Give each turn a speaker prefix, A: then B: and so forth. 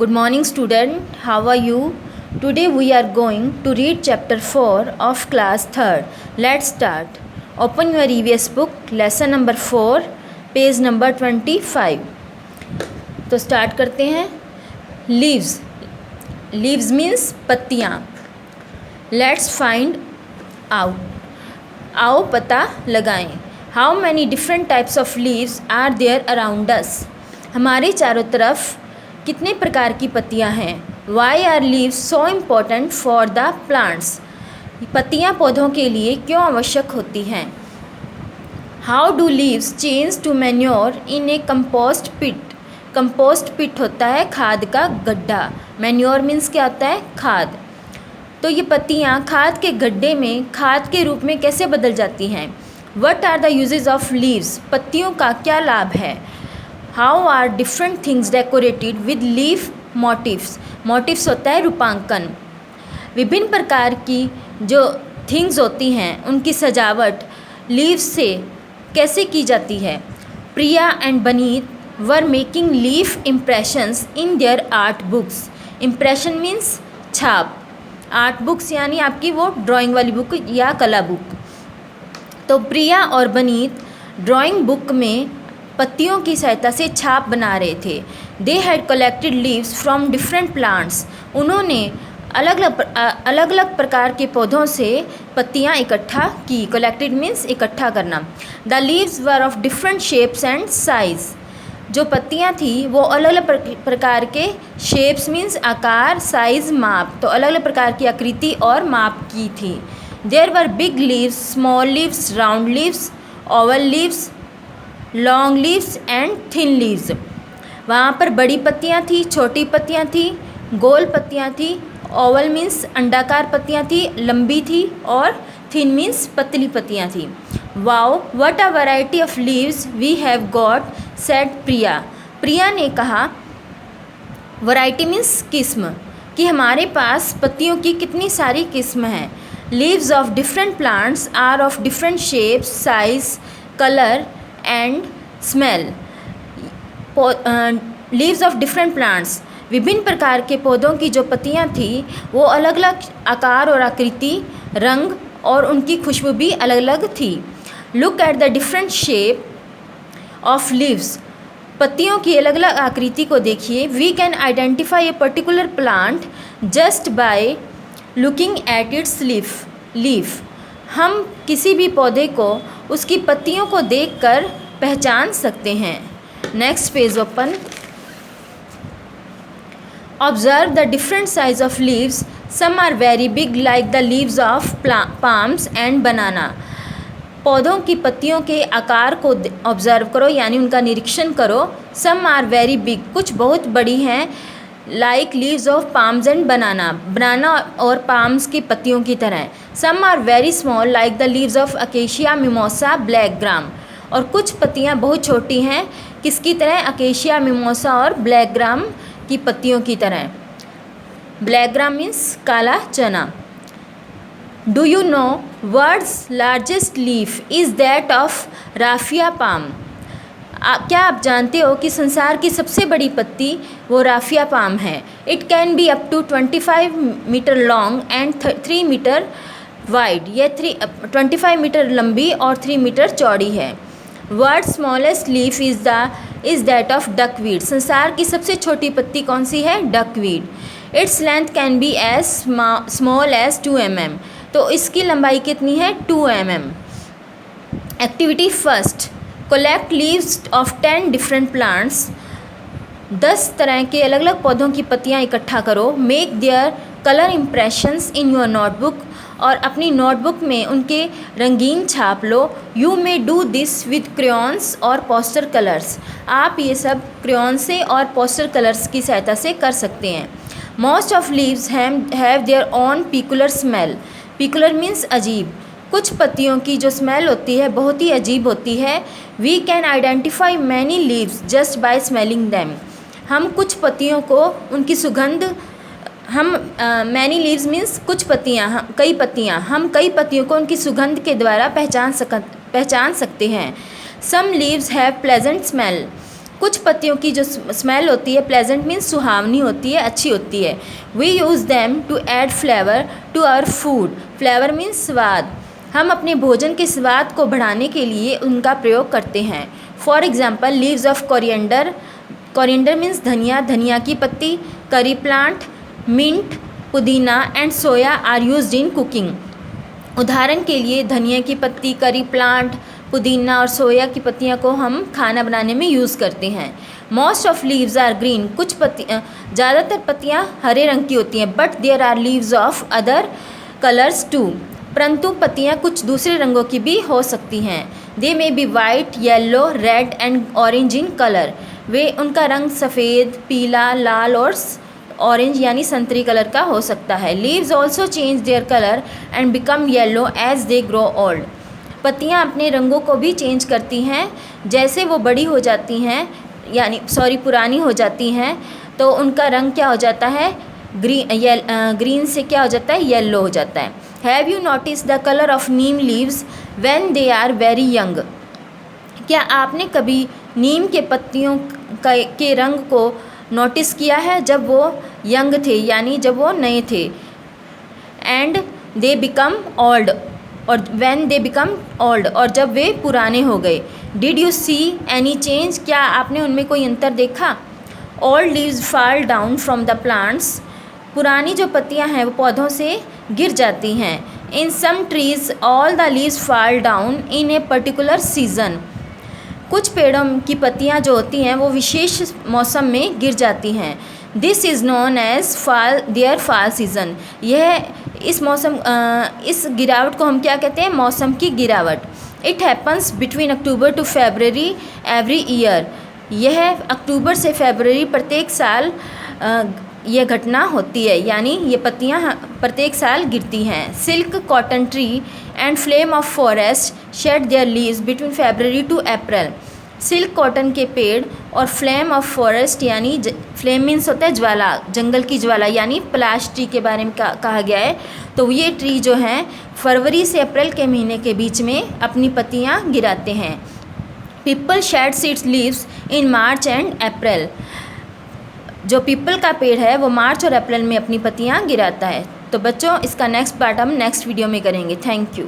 A: Good morning student, how are you? Today we are going to read chapter 4 of class 3rd. Let's start. Open your EVS book, lesson number 4, page number 25. तो start करते हैं. Leaves. Leaves means पत्तियाँ. Let's find out. आओ पता लगाएं. How many different types of leaves are there around us. हमारे चारों तरफ कितने प्रकार की पत्तियाँ हैं. Why are leaves so important for the plants. पत्तियाँ पौधों के लिए क्यों आवश्यक होती हैं. How do leaves change to manure in a compost pit. Compost pit होता है खाद का गड्ढा. मैन्योर मीन्स क्या होता है, खाद. तो ये पत्तियाँ खाद के गड्ढे में खाद के रूप में कैसे बदल जाती हैं. What are the uses of leaves. पत्तियों का क्या लाभ है. How are different things decorated with leaf motifs. Motifs होता है रूपांकन. विभिन्न प्रकार की जो थिंग्स होती हैं उनकी सजावट लीव्स से कैसे की जाती है. Priya and Baneet were making leaf impressions in their art books. Impression means छाप. आर्ट बुक्स यानी आपकी वो ड्राइंग वाली बुक या कला बुक. तो प्रिया और बनीत ड्राइंग बुक में पत्तियों की सहायता से छाप बना रहे थे. They had collected leaves from different plants. उन्होंने अलग अलग प्रकार के पौधों से पत्तियाँ इकट्ठा की. कलेक्टेड मीन्स इकट्ठा करना. The leaves were of different shapes and size. जो पत्तियाँ थी वो अलग अलग प्रकार के शेप्स मीन्स आकार, साइज, माप. तो अलग अलग प्रकार की आकृति और माप की थी. There were big leaves, small leaves, round leaves, oval leaves, long leaves and thin leaves. वहाँ पर बड़ी पत्तियाँ थी, छोटी पत्तियाँ थी, गोल पत्तियाँ थी. ओवल मीन्स अंडाकार पत्तियाँ थी, लंबी थी. और थिन मीन्स पतली पत्तियाँ थी. Wow what a variety of leaves we have got, said Priya. Priya ने कहा, वैरायटी मीन्स किस्म, कि हमारे पास पत्तियों की कितनी सारी किस्म हैं. Leaves of different plants are of different shapes, size, colour and smell. Leaves of different plants. विभिन्न प्रकार के पौधों की जो पत्तियाँ थी वो अलग अलग आकार और आकृति, रंग और उनकी खुशबू भी अलग अलग थी. Look at the different shape of leaves. पत्तियों की अलग अलग आकृति को देखिए. We can identify a particular plant just by looking at its leaf. हम किसी भी पौधे को उसकी पत्तियों को देखकर पहचान सकते हैं. Next page open. Observe the different size of leaves. Some are very big like the leaves of palms and banana. पौधों की पत्तियों के आकार को ऑब्जर्व करो यानी उनका निरीक्षण करो. सम आर वेरी बिग, कुछ बहुत बड़ी हैं, like leaves of palms and banana और पाम्स की पत्तियों की तरह. Some are very small like the leaves of acacia, mimosa, black gram. और कुछ पत्तियां बहुत छोटी हैं, किसकी तरह, अकेशिया, मिमोसा और ब्लैक ग्राम की पत्तियों की तरह. ब्लैक ग्राम मीन्स काला चना. Do you know world's largest leaf is that of raphia palm. क्या आप जानते हो कि संसार की सबसे बड़ी पत्ती वो राफिया पाम है. It can be up to 25 metre long and 3 metre wide. ये 25 मीटर लंबी और 3 मीटर चौड़ी है. World smallest leaf is that of duckweed. संसार की सबसे छोटी पत्ती कौन सी है, duckweed. Its length can be as small as 2 mm. तो इसकी लंबाई कितनी है, 2 mm. Activity first. Collect leaves of 10 different plants. 10 तरह के अलग अलग पौधों की पत्तियाँ इकट्ठा करो. Make their colour impressions in your notebook. और अपनी नोटबुक में उनके रंगीन छाप लो. You may do this with crayons और पोस्टर कलर्स. आप ये सब क्रेयॉन से और पोस्टर कलर्स की सहायता से कर सकते हैं. Most of leaves have their own peculiar smell. Peculiar means अजीब. कुछ पत्तियों की जो स्मेल होती है बहुत ही अजीब होती है. We can identify many leaves just by smelling them. हम कुछ पत्तियों को उनकी सुगंध, मैनी लीव्स मीन्स कुछ पत्तियाँ, कई पत्तियाँ, हम कई पत्तियों को उनकी सुगंध के द्वारा पहचान सकते हैं. Some leaves have pleasant smell. कुछ पत्तियों की जो स्मेल होती है प्लेजेंट मीन्स सुहावनी होती है, अच्छी होती है। We use them to add flavour to our food. Flavour means स्वाद। हम अपने भोजन के स्वाद को बढ़ाने के लिए उनका प्रयोग करते हैं। For example leaves of coriander. Coriander means dhania, धनिया की पत्ती। Curry plant, mint, pudina and soya are used in cooking. उदाहरण के लिए धनिया की पत्ती, करी प्लांट, पुदीना और सोया की पत्तियों को हम खाना बनाने में यूज़ करते हैं। Most of leaves are green. कुछ पत्तियाँ, ज़्यादातर पत्तियाँ हरे रंग की होती हैं। But there are leaves of other colours too. परंतु पत्तियाँ कुछ दूसरे रंगों की भी हो सकती हैं। They may be white, yellow, red and orange in colour. वे उनका रंग सफ़ेद, पीला, लाल और ऑरेंज यानी संतरी कलर का हो सकता है। Leaves also change their colour and become yellow as they grow old. पत्तियाँ अपने रंगों को भी चेंज करती हैं जैसे वो बड़ी हो जाती हैं, यानी पुरानी हो जाती हैं तो उनका रंग क्या हो जाता है, ग्रीन से क्या हो जाता है, येलो हो जाता है। Have you notice the colour of neem leaves when they are very young. क्या आपने कभी नीम के पत्तियों के रंग को नोटिस किया है जब वो यंग थे, यानी जब वो नए थे। एंड दे बिकम ओल्ड, और व्हेन दे बिकम ओल्ड, और जब वे पुराने हो गए। Did you see any change. क्या आपने उनमें कोई अंतर देखा। Old leaves fall down from the plants. पुरानी जो पत्तियां हैं वो पौधों से गिर जाती हैं। In some trees all the leaves fall down in a particular season. कुछ पेड़ों की पत्तियां जो होती हैं वो विशेष मौसम में गिर जाती हैं। This is known as their fall season. यह इस गिरावट को हम क्या कहते हैं, मौसम की गिरावट। It happens between October to February every year. यह अक्टूबर से फरवरी प्रत्येक साल यह घटना होती है, यानी ये पत्तियां प्रत्येक साल गिरती हैं। Silk, cotton tree and flame of forest shed their leaves between February to April. Silk cotton के पेड़ और फ्लेम ऑफ फॉरेस्ट, यानी फ्लेम मीन्स होता है ज्वाला, जंगल की ज्वाला, यानी पलाश ट्री के बारे में कहा गया है। तो ये ट्री जो हैं फरवरी से अप्रैल के महीने के बीच में अपनी पत्तियां गिराते हैं। People shades it's leaves in March and April. जो पीपल का पेड़ है वो मार्च और अप्रैल में अपनी पत्तियां गिराता है। तो बच्चों, इसका नेक्स्ट पार्ट हम नेक्स्ट वीडियो में करेंगे। Thank you.